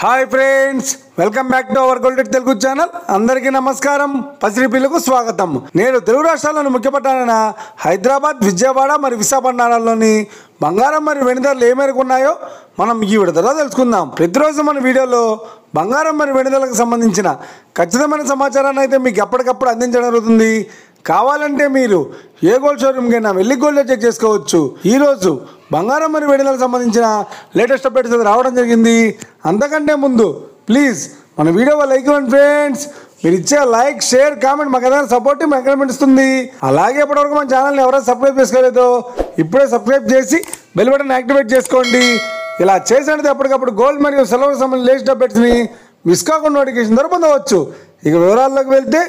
Hi friends, welcome back to our golden Telugu channel. అందరికీ నమస్కారం. పసిరి పిల్లకు స్వాగతం. నేను తెలుగు రాష్ట్రాల్లోని ముఖ్య పట్టణాలైన హైదరాబాద్, విజయవాడ మరియు విశాఖపట్నాలలోని బంగారం మరియు వెండి ధరలు ఏ మేరకు ఉన్నాయో మనం ఈ విడతలో తెలుసుకుందాం. ప్రతిరోజు మన వీడియోలో బంగారం మరియు వెండి ధరలకు సంబంధించిన ఖచ్చితమైన సమాచారాన్ని అయితే మీకు ఎప్పటికప్పుడు అందించడం జరుగుతుంది. కావాలంటే మీరు ఏ గోల్డ్ షోరూమ్కైనా వెళ్ళి గోల్డ్ చెక్ చేసుకోవచ్చు. ఈరోజు బంగారం మరియు వెండి ధరలకు సంబంధించిన లేటెస్ట్ అప్డేట్స్ రావడం జరిగింది. అంతకంటే ముందు ప్లీజ్ మన వీడియో లైక్ ఇవ్వండి ఫ్రెండ్స్. మీరు ఇచ్చే లైక్, షేర్, కామెంట్ మాకు ఏదైనా సపోర్ట్ ఎంకరేజ్మెంట్ ఇస్తుంది. అలాగే ఇప్పటివరకు మన ఛానల్ని ఎవరైనా సబ్స్క్రైబ్ చేసుకోలేదో ఇప్పుడే సబ్స్క్రైబ్ చేసి బెల్ బటన్ యాక్టివేట్ చేసుకోండి. ఇలా చేసినట్టు ఎప్పటికప్పుడు గోల్డ్ మరియు సిల్వర్కి సంబంధించిన లేటెస్ట్ అప్డేట్స్ని మిస్ కాకుండా నోటిఫికేషన్ ద్వారా పొందవచ్చు. ఇక వివరాల్లోకి వెళ్తే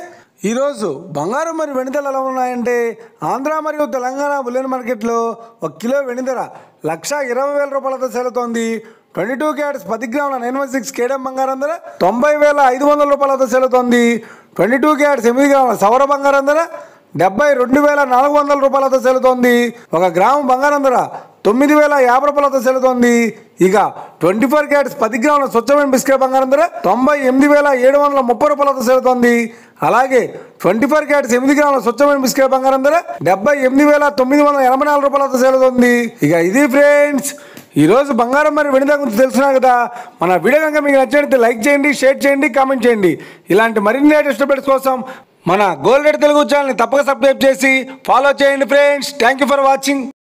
ఈరోజు బంగారం మరియు వెండి ధరలు ఎలా ఉన్నాయంటే, ఆంధ్ర మరియు తెలంగాణ బులియన్ మార్కెట్లో 1 కిలో వెండి ధర 1,20,000 రూపాయలతో సేలుతోంది. 22 క్యారెట్స్ 10 గ్రాముల 916 కేడం బంగారం ధర 90,500 రూపాయలతో సేలుతోంది. 22 క్యారెట్స్ 8 గ్రాముల సౌర బంగారం ధర 72,400 రూపాయలతో సేలుతోంది. 1 గ్రాము బంగారం ధర 9,050 రూపాయలతో సేలుతోంది. ఇక 24 క్యారెట్స్ 10 గ్రాముల స్వచ్ఛమైన బిస్కెట్ బంగారం ధర 98,730 రూపాయలతో సేలుతోంది. అలాగే 24 క్యారెట్స్ 8 గ్రాముల స్వచ్ఛమైన బిస్కెట్ బంగారం ధర 78,984 రూపాయలతో సేలుతోంది. ఇక ఇది ఫ్రెండ్స్ ఈరోజు బంగారం మరియు వెండి ధర గురించి తెలుసుకున్నారు కదా. మన వీడియో కనుక మీకు నచ్చినట్లయితే లైక్ చేయండి, షేర్ చేయండి, కామెంట్ చేయండి. ఇలాంటి మరిన్ని లేటెస్ట్ అప్డేట్స్ కోసం మన గోల్డెడ్ తెలుగు ఛానల్ని తప్పక సబ్స్క్రైబ్ చేసి ఫాలో చేయండి friends. Thank you for watching.